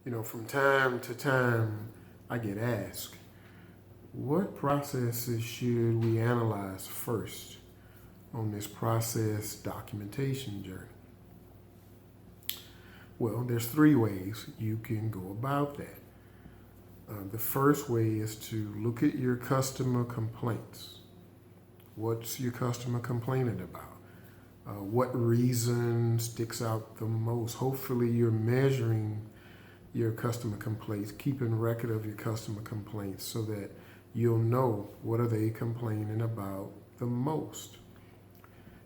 From time to time, I get asked, what processes should we analyze first on this process documentation journey? Well, there's three ways you can go about that. The first way is to look at your customer complaints. What's your customer complaining about? What reason sticks out the most? Hopefully you're measuring your customer complaints, keeping record of your customer complaints so that you'll know what are they complaining about the most.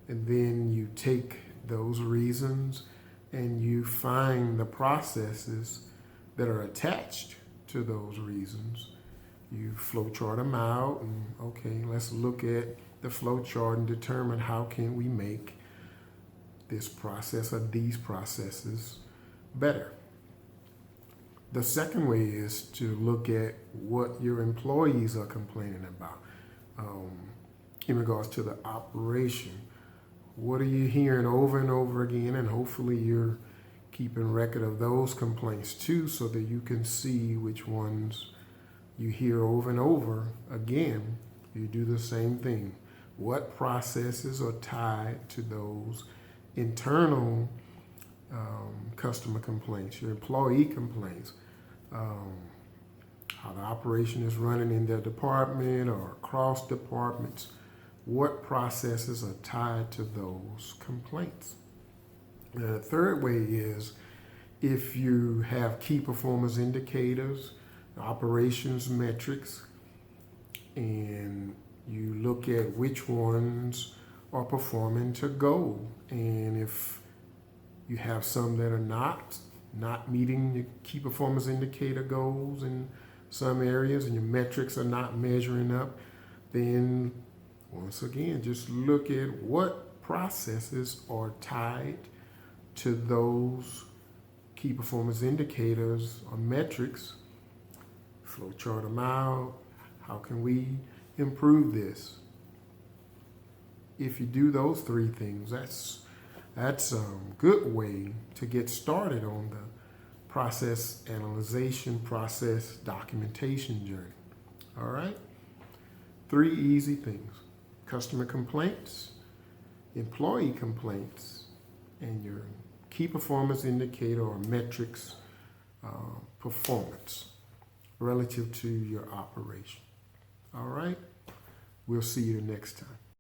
And then you take those reasons and you find the processes that are attached to those reasons. You flowchart them out and okay, let's look at the flowchart and determine how can we make this process or these processes better. The second way is to look at what your employees are complaining about in regards to the operation. What are you hearing over and over again? And hopefully you're keeping record of those complaints too so that you can see which ones you hear over and over again. You do the same thing. What processes are tied to those internal customer complaints, your employee complaints, how the operation is running in their department or across departments? What processes are tied to those complaints? The third way is if you have key performance indicators, operations metrics, and you look at which ones are performing to goal. And if you have some that are not meeting your key performance indicator goals in some areas and your metrics are not measuring up, then once again, just look at what processes are tied to those key performance indicators or metrics. Flowchart them out. How can we improve this? If you do those three things, that's a good way to get started on the process analyzation, process documentation journey. All right? Three easy things: customer complaints, employee complaints, and your key performance indicator or metrics performance relative to your operation. All right? We'll see you next time.